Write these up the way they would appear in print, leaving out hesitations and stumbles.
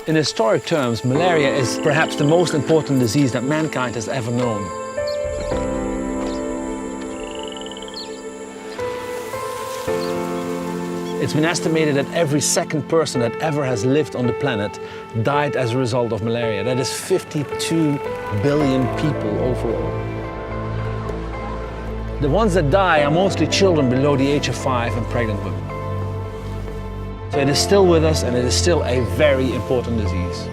In historic terms, malaria is perhaps the most important disease that mankind has ever known. It's been estimated that every second person that ever has lived on the planet died as a result of malaria. That is 52 billion people overall. The ones that die are mostly children below the age of 5 and pregnant women. So it is still with us, and it is still a very important disease.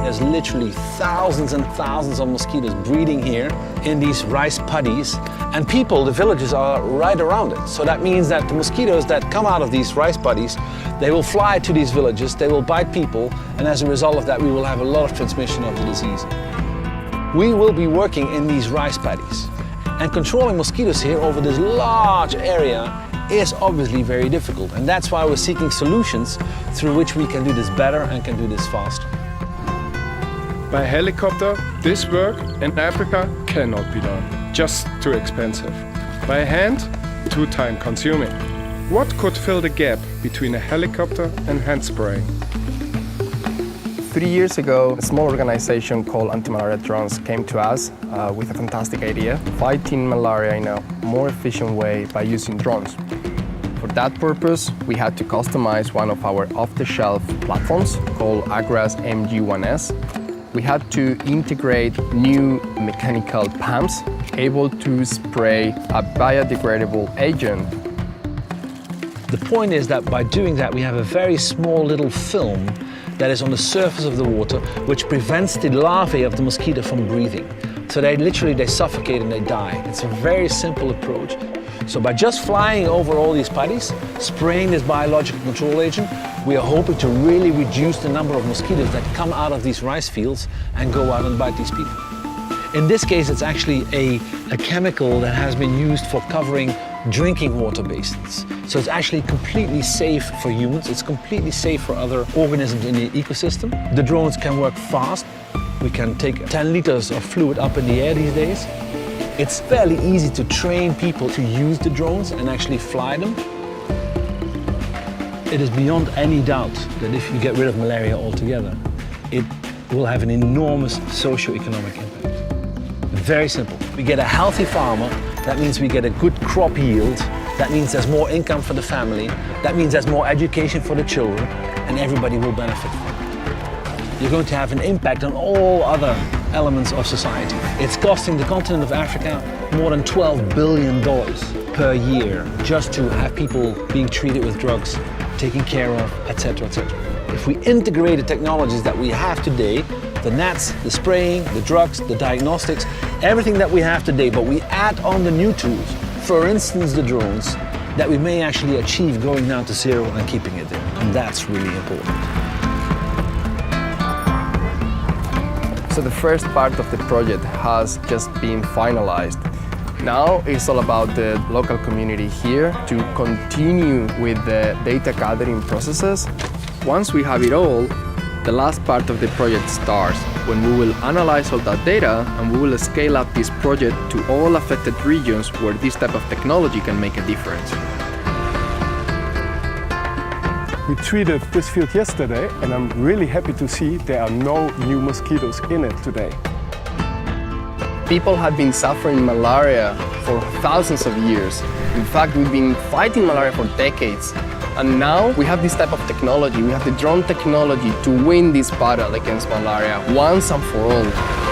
There's literally thousands and thousands of mosquitoes breeding here in these rice paddies, and people, the villagers, are right around it. So that means that the mosquitoes that come out of these rice paddies, they will fly to these villages, they will bite people, and as a result of that we will have a lot of transmission of the disease. We will be working in these rice paddies, and controlling mosquitoes here over this large area is obviously very difficult, and that's why we're seeking solutions through which we can do this better and can do this faster. By helicopter, this work in Africa cannot be done. Just too expensive. By hand, too time consuming. What could fill the gap between a helicopter and hand spraying? 3 years ago, a small organization called Anti-Malaria Drones came to us with a fantastic idea, fighting malaria in a more efficient way by using drones. For that purpose, we had to customize one of our off-the-shelf platforms called Agras MG1S. We had to integrate new mechanical pumps able to spray a biodegradable agent. The point is that by doing that, we have a very small little film that is on the surface of the water, which prevents the larvae of the mosquito from breathing. So they suffocate and they die. It's a very simple approach. So by just flying over all these paddies, spraying this biological control agent, we are hoping to really reduce the number of mosquitoes that come out of these rice fields and go out and bite these people. In this case, it's actually a chemical that has been used for covering drinking water basins. So it's actually completely safe for humans. It's completely safe for other organisms in the ecosystem. The drones can work fast. We can take 10 liters of fluid up in the air these days. It's fairly easy to train people to use the drones and actually fly them. It is beyond any doubt that if you get rid of malaria altogether, it will have an enormous socio-economic impact. Very simple. We get a healthy farmer, that means we get a good crop yield, that means there's more income for the family, that means there's more education for the children, and everybody will benefit from it. You're going to have an impact on all other elements of society. It's costing the continent of Africa more than $12 billion per year just to have people being treated with drugs, taken care of, etc., etc. If we integrate the technologies that we have today, the nets, the spraying, the drugs, the diagnostics, everything that we have today, but we add on the new tools, for instance the drones, that we may actually achieve going down to zero and keeping it there. And that's really important. So the first part of the project has just been finalized. Now it's all about the local community here to continue with the data gathering processes. Once we have it all, the last part of the project starts, when we will analyze all that data and we will scale up this project to all affected regions where this type of technology can make a difference. We treated this field yesterday, and I'm really happy to see there are no new mosquitoes in it today. People have been suffering malaria for thousands of years. In fact, we've been fighting malaria for decades. And now we have this type of technology, we have the drone technology to win this battle against malaria once and for all.